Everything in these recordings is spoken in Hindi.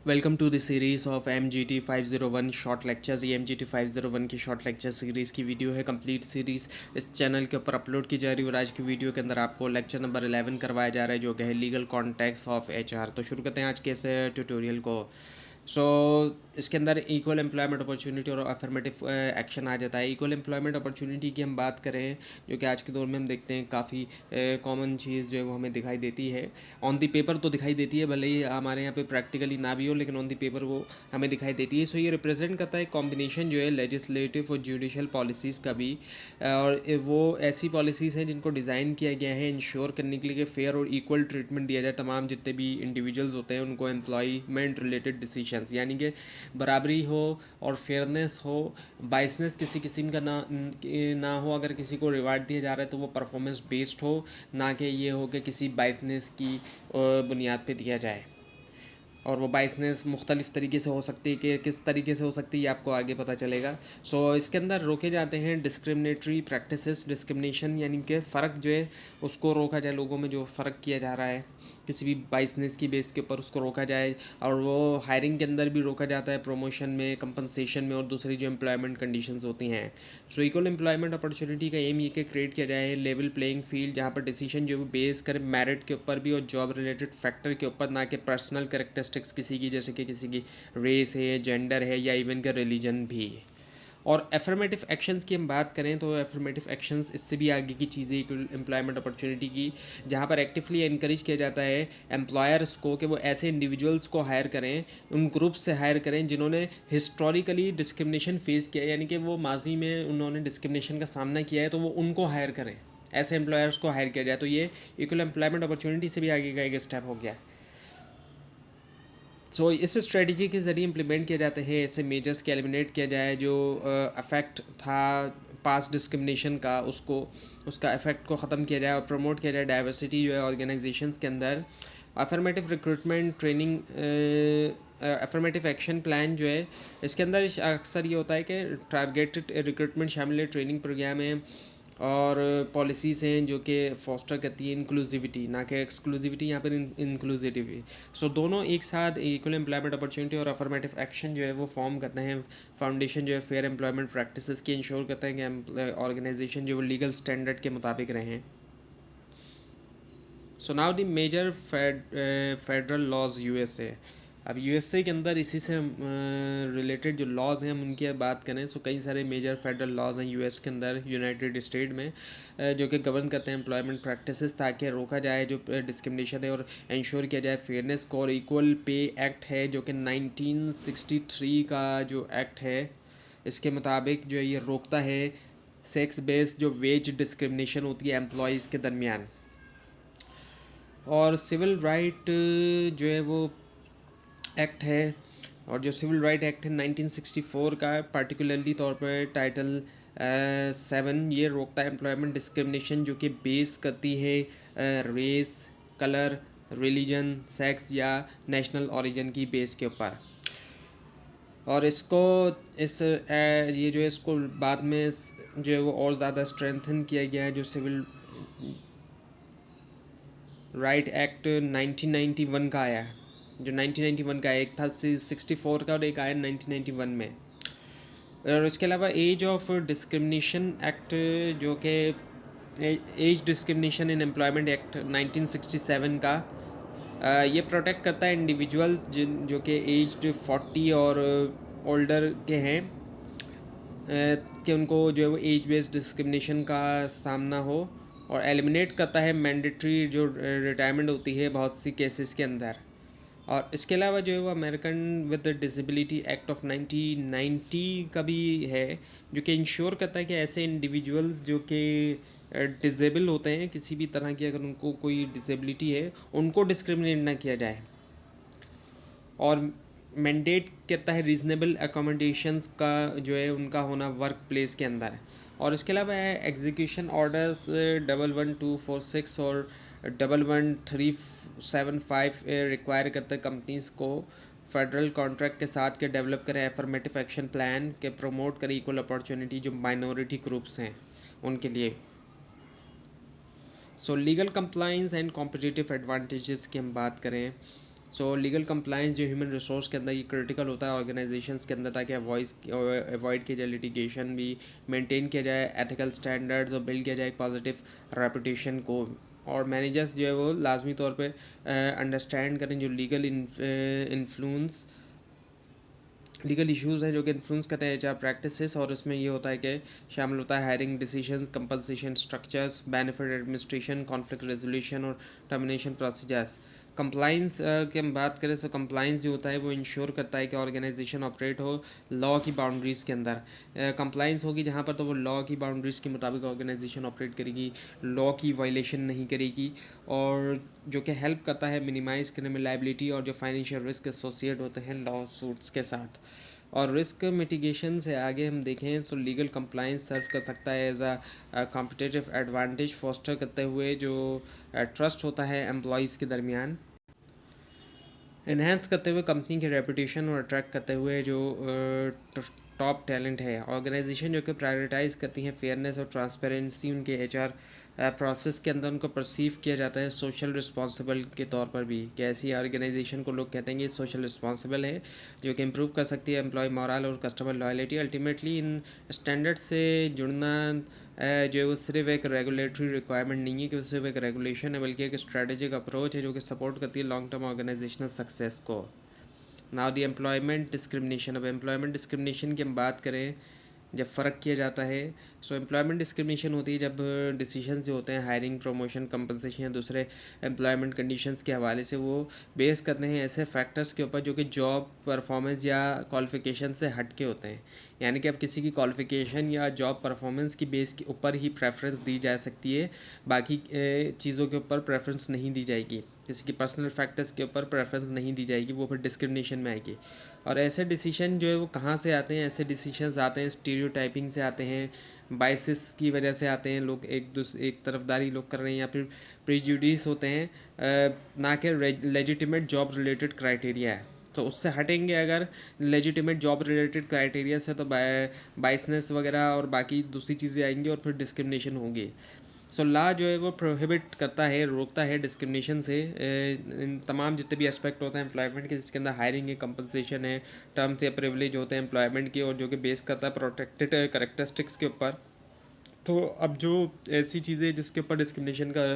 Welcome to the series of MGT 501 short lectures. ये MGT 501 की शॉर्ट लेक्चर सीरीज़ की वीडियो है। कंप्लीट सीरीज़ इस चैनल के ऊपर अपलोड की जा रही है और आज की वीडियो के अंदर आपको लेक्चर नंबर 11 करवाया जा रहा है, जो कि है लीगल कॉन्टेक्स्ट ऑफ HR। तो शुरू करते हैं आज के इस ट्यूटोरियल को। सो इसके अंदर इक्वल एम्प्लॉयमेंट अपॉर्चुनिटी और अफर्मेटिव एक्शन आ जाता है। इक्वल एम्प्लॉयमेंट अपॉर्चुनिटी की हम बात करें, जो कि आज के दौर में हम देखते हैं काफ़ी कॉमन चीज़ जो है वो हमें दिखाई देती है। ऑन द पेपर तो दिखाई देती है, भले ही हमारे यहाँ पे प्रैक्टिकली ना भी हो, लेकिन ऑन द पेपर वो हमें दिखाई देती है। सो ये रिप्रेजेंट करता है कॉम्बिनेशन जो है लेजिस्लेटिव और जुडिशल पॉलिसीज़ का भी, और वो ऐसी पॉलिसीज़ हैं जिनको डिज़ाइन किया गया है इंश्योर करने के लिए कि फेयर और इक्वल ट्रीटमेंट दिया जाए तमाम जितने भी इंडिविजुअल्स होते हैं उनको एम्प्लॉयमेंट रिलेटेड डिसीशंस, यानी कि बराबरी हो और फेयरनेस हो, बाइसनेस किसी किस्म का ना हो। अगर किसी को रिवार्ड दिया जा रहा है तो वो परफॉर्मेंस बेस्ड हो, ना कि ये हो कि किसी बाइसनेस की बुनियाद पे दिया जाए। और वो बाइसनेस मुख्तलिफ़ तरीके से हो सकती है, कि किस तरीके से हो सकती है ये आपको आगे पता चलेगा। सो इसके अंदर रोके जाते हैं डिस्क्रिमिनेटरी प्रैक्टिसेस। डिस्क्रिमिनेशन यानी कि फ़र्क जो है उसको रोका जाए, लोगों में जो फ़र्क किया जा रहा है किसी भी बाइसनेस की बेस के ऊपर उसको रोका जाए। और वो हायरिंग के अंदर भी रोका जाता है, प्रमोशन में, कंपनसेशन में और दूसरी जो एम्प्लॉयमेंट कंडीशंस होती हैं। सो इक्वल एम्प्लॉयमेंट अपॉर्चुनिटी का एम ये कि क्रिएट किया जाए लेवल प्लेइंग फील्ड, जहाँ पर डिसीजन जो बेस करे मेरिट के ऊपर भी और जॉब रिलेटेड फैक्टर के ऊपर, ना कि पर्सनल कैरेक्टरिस्टिक्स किसी की, जैसे कि किसी की रेस है, जेंडर है या इवन का रिलीजन भी। और एफर्मेटिव एक्शंस की हम बात करें तो एफर्मेटिव एक्शंस इससे भी आगे की चीज़ें एम्प्लॉयमेंट अपॉर्चुनिटी की, जहाँ पर एक्टिवली इनक्रेज किया जाता है एम्प्लॉयर्स को कि वो ऐसे इंडिविजुअल्स को हायर करें, उन ग्रुप से हायर करें जिन्होंने हिस्टोरिकली डिस्क्रिमिनेशन फेस किया है, यानी कि वो माजी में उन्होंने डिस्क्रिमिनेशन का सामना किया है, तो वो उनको हायर करें, ऐसे एम्प्लॉयर्स को हायर किया जाए। तो ये इक्वल एम्प्लॉयमेंट अपॉर्चुनिटी से भी आगे का एक स्टेप हो गया। इस स्ट्रेटजी के ज़रिए इम्प्लीमेंट किया जाते हैं ऐसे मेजर्स के एलिमिनेट किया जाए जो अफेक्ट था पास डिस्क्रिमिनेशन का, उसको उसका इफेक्ट को ख़त्म किया जाए और प्रमोट किया जाए डाइवर्सिटी जो है ऑर्गेनाइजेशंस के अंदर। Affirmative recruitment training, affirmative action plan जो है इसके अंदर अक्सर ये होता है कि टारगेटेड रिक्रूटमेंट शामिल है, ट्रेनिंग प्रोग्राम है और पॉलिसीज़ हैं जो कि फॉस्टर करती है इंक्लूसिविटी, ना कि एक्सक्लूसिविटी, यहाँ पर इंक्लूसिविटी। दोनों एक साथ इक्वल एम्प्लॉयमेंट अपॉर्चुनिटी और अफर्मेटिव एक्शन जो है वो फॉर्म करते हैं फाउंडेशन जो है फेयर एम्प्लॉयमेंट प्रैक्टिसेस की, इंश्योर करते हैं कि ऑर्गेनाइजेशन जो वो लीगल स्टैंडर्ड के मुताबिक रहें। So now the major federal laws USA। अब USA के अंदर इसी से रिलेटेड जो लॉज हैं हम उनकी बात करें, कई सारे मेजर फेडरल लॉज हैं US के अंदर, यूनाइटेड स्टेट में, जो कि गवर्न करते हैं एम्प्लॉयमेंट प्रैक्टिसेस, ताकि रोका जाए जो डिस्क्रिमिनेशन है और इंश्योर किया जाए फेयरनेस को। और इक्वल पे एक्ट है जो कि 1963 का जो एक्ट है, इसके मुताबिक जो है ये रोकता है सेक्स बेस्ड जो वेज डिस्क्रिमिनेशन होती है एम्प्लॉयज़ के दरमियान। और सिविल राइट जो है वो एक्ट है, और जो सिविल राइट एक्ट है 1964 का, पार्टिकुलरली तौर पर टाइटल 7, ये रोकता है एम्प्लॉयमेंट डिस्क्रिमिनेशन जो कि बेस करती है रेस, कलर, रिलीजन, सेक्स या नेशनल ओरिजिन की बेस के ऊपर। और इसको ये जो है इसको बाद में जो है वो और ज़्यादा स्ट्रेंथन किया गया है, जो सिविल राइट एक्ट 1991 का आया है, जो 1991 का एक था 64 का और एक आया 1991 में। और इसके अलावा एज ऑफ डिस्क्रिमिनेशन एक्ट, जो कि age discrimination in employment act 1967 का, ये प्रोटेक्ट करता है इंडिविजुअल्स जिन जो कि एज 40 और ओल्डर के हैं, कि उनको जो है वो एज बेस्ड डिस्क्रिमिनेशन का सामना हो, और एलिमिनेट करता है मैंडेटरी जो रिटायरमेंट होती है बहुत सी केसेस के अंदर। और इसके अलावा जो है वो American with disability act of 1990 का भी है, जो कि इंश्योर करता है कि ऐसे इंडिविजुअल्स जो कि डिसेबल होते हैं किसी भी तरह की, अगर उनको कोई डिसेबिलिटी है, उनको डिस्क्रिमिनेट ना किया जाए। और मैंडेट करता है रीजनेबल अकोमोडेशंस का जो है उनका होना वर्क प्लेस के अंदर। और इसके अलावा है एग्जीक्यूशन ऑर्डर्स 11246 और 11375 रिक्वायर करते हैं कंपनीज को फेडरल कॉन्ट्रैक्ट के साथ के डेवलप करें एफर्मेटिव एक्शन प्लान के, प्रमोट करें इक्वल अपॉर्चुनिटी जो माइनॉरिटी ग्रुप्स हैं उनके लिए। Legal compliance and competitive advantages की हम बात करें सो लीगल कंप्लाइंस जो ह्यूमन रिसोर्स के अंदर ये क्रिटिकल होता है ऑर्गेनाइजेशंस के अंदर, ताकि अवॉइड किया जाए लिटिगेशन भी, मेंटेन किया जाए एथिकल स्टैंडर्ड्स और बिल्ड किया जाए एक पॉजिटिव रेपुटेशन को। और मैनेजर्स जो है वो लाजमी तौर पे अंडरस्टैंड करें जो लीगल इश्यूज़ हैं जो कि इन्फ्लुएंस करते हैं एचआर प्रैक्टिसेस, और उसमें ये होता है कि शामिल होता है hiring decisions, compensation structures, benefit administration, conflict resolution और टर्मिनेशन प्रोसीजर्स। कंप्लाइंस की हम बात करें तो कंप्लाइंस जो होता है वो इंश्योर करता है कि ऑर्गेनाइजेशन ऑपरेट हो लॉ की बाउंड्रीज़ के अंदर। कंप्लाइंस होगी जहाँ पर तो वो लॉ की बाउंड्रीज़ के मुताबिक ऑर्गेनाइजेशन ऑपरेट करेगी, लॉ की वायलेशन नहीं करेगी, और जो कि हेल्प करता है मिनिमाइज़ करने में लाइबिलिटी और जो फाइनेंशियल रिस्क एसोसिएट होते हैं लॉ सूट्स के साथ। और रिस्क मिटिगेशन से आगे हम देखें तो लीगल कंप्लाइंस सर्व कर सकता है as a competitive advantage, foster करते हुए जो ट्रस्ट होता है एम्प्लॉयज़ के दरमियान, इन्हेंस करते हुए कंपनी की रेपुटेशन और अट्रैक्ट करते हुए जो टॉप टैलेंट है। ऑर्गेनाइजेशन जो कि प्रायोरिटाइज करती हैं फेयरनेस और ट्रांसपेरेंसी उनके एचआर प्रोसेस के अंदर, उनको परसीव किया जाता है सोशल रिस्पॉन्सिबल के तौर पर भी, कि ऐसी ऑर्गेनाइजेशन को लोग कहते हैं कि सोशल रिस्पॉन्सिबल है, जो कि इम्प्रूव कर सकती है एम्प्लॉय मोरल और customer loyalty. Ultimately in standard से जुड़ना जो वो सिर्फ एक रेगुलेटरी रिक्वायरमेंट नहीं है कि वो सिर्फ एक रेगुलेशन है, बल्कि एक स्ट्रेटेजिक अप्रोच है जो कि सपोर्ट करती है लॉन्ग टर्म ऑर्गेनाइजेशनल सक्सेस को। Now the employment discrimination. अब एम्प्लॉयमेंट डिस्क्रिमिनेशन की हम बात करें जब फ़र्क किया जाता है, सो एम्प्लॉयमेंट डिस्क्रिमिनेशन होती है जब डिसीजन जो होते हैं हायरिंग, प्रमोशन, कंपनसेशन या दूसरे एम्प्लॉयमेंट कंडीशंस के हवाले से वो बेस करते हैं ऐसे फैक्टर्स के ऊपर जो कि जॉब परफॉर्मेंस या क्वालिफिकेशन से हट के होते हैं। यानी कि अब किसी की क्वालिफिकेशन या जॉब परफॉर्मेंस की बेस के ऊपर ही प्रेफरेंस दी जा सकती है, बाकी चीज़ों के ऊपर प्रेफरेंस नहीं दी जाएगी, किसी की पर्सनल फैक्टर्स के ऊपर प्रेफरेंस नहीं दी जाएगी, वो फिर डिस्क्रिमिनेशन में आएगी। और ऐसे डिसीजन जो है वो कहाँ से आते हैं? ऐसे डिसीजंस आते हैं स्टीरियोटाइपिंग से आते हैं, बाइसेस की वजह से आते हैं, लोग एक तरफदारी लोग कर रहे हैं, या फिर प्रीजुडिस होते हैं, ना कि लेजिटिमेट जॉब रिलेटेड क्राइटेरिया है। तो उससे हटेंगे अगर लेजिटिमेट जॉब रिलेटेड क्राइटेरिया से, तो बाइसनेस वगैरह और बाकी दूसरी चीज़ें आएंगी और फिर डिस्क्रिमिनेशन होंगी। सो लॉ जो है वो प्रोहिबिट करता है, रोकता है डिस्क्रिमिनेशन से इन तमाम जितने भी एस्पेक्ट होते हैं एम्प्लॉयमेंट के, जिसके अंदर हायरिंग है, कंपनसेशन है, टर्म्स या प्रिविलेज होते हैं एम्प्लॉयमेंट के, और जो कि बेस करता है प्रोटेक्टेड करेक्टरिस्टिक्स के ऊपर। तो अब जो ऐसी चीज़ें जिसके ऊपर डिस्क्रिमिनेशन का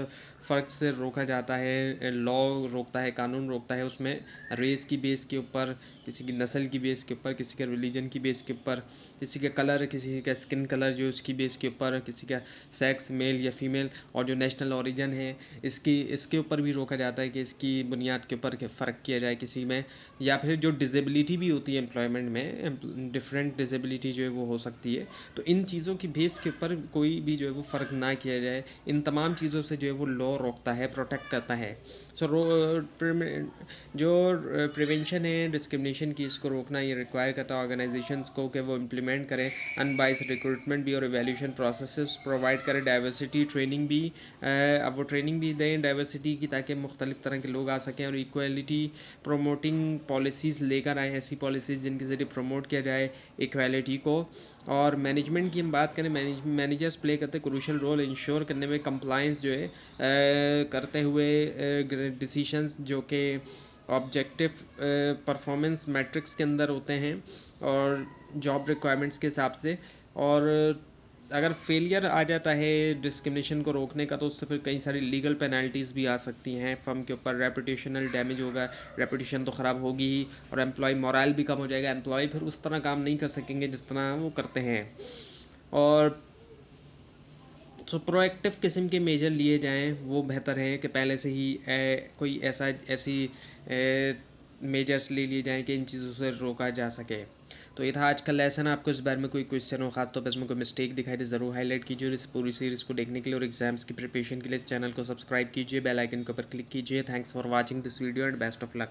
फ़र्क से रोका जाता है, लॉ रोकता है, कानून रोकता है, उसमें रेस की बेस के ऊपर, किसी की नस्ल की बेस के ऊपर, किसी के रिलीजन की बेस के ऊपर, किसी का कलर, किसी का स्किन कलर जो उसकी बेस के ऊपर, किसी का सेक्स मेल या फीमेल, और जो नेशनल ओरिजिन है इसके ऊपर भी रोका जाता है कि इसकी बुनियाद के ऊपर फ़र्क किया जाए किसी में। या फिर जो डिसेबिलिटी भी होती है एम्प्लॉयमेंट में, डिफरेंट डिसेबिलिटी जो है वो हो सकती है, तो इन चीज़ों की बेस के ऊपर कोई भी जो है वो फ़र्क ना किया जाए। इन तमाम चीज़ों से जो है वो लॉ रोकता है, प्रोटेक्ट करता है। सो जो प्रिवेंशन है डिस्क्रिमिनेशन की, इसको रोकना ये रिक्वायर करता है ऑर्गेनाइजेशंस को कि वो इम्प्लीमेंट करें अनबाइस्ड रिक्रूटमेंट भी और एवेल्यूशन प्रोसेसेस प्रोवाइड करें, डाइवर्सिटी ट्रेनिंग भी, अब वो ट्रेनिंग भी दें डाइवर्सिटी की, ताकि मुख्तलिफ तरह के लोग आ सकें, और इक्वलिटी प्रोमोटिंग पॉलिसीज़ लेकर आएँ, ऐसी पॉलिसीज़ जिनके ज़रिए प्रमोट किया जाए इक्वालिटी को। और मैनेजमेंट की हम बात करें, मैनेजर्स प्ले करते क्रूशल रोल इंश्योर करने में कंप्लाइंस जो है करते हुए डिसीशंस जो कि ऑब्जेक्टिव परफॉर्मेंस मैट्रिक्स के अंदर होते हैं और जॉब रिक्वायरमेंट्स के हिसाब से। और अगर फेलियर आ जाता है डिस्क्रिमिनेशन को रोकने का, तो उससे फिर कई सारी लीगल पेनल्टीज़ भी आ सकती हैं फर्म के ऊपर, रेपुटेशनल डैमेज होगा, रेपुटेशन तो ख़राब होगी ही, और एम्प्लॉय मोरल भी कम हो जाएगा, एम्प्लॉय फिर उस तरह काम नहीं कर सकेंगे जिस तरह वो करते हैं। और सो प्रोएक्टिव किस्म के मेजर लिए जाएं वो बेहतर है कि पहले से ही कोई ऐसी मेजर्स ले लिए जाएं कि इन चीज़ों से रोका जा सके। तो ये था आज का लेसन। आपको इस बारे में कोई क्वेश्चन हो, खासतौर पर इसमें कोई मिस्टेक दिखाई दे, ज़रूर हाईलाइट कीजिए। और इस पूरी सीरीज़ को देखने के लिए और एग्जाम्स की प्रिपरेशन के लिए इस चैनल को सब्सक्राइब कीजिए, बेल आइकन के ऊपर क्लिक कीजिए। Thanks for watching this video and best of luck.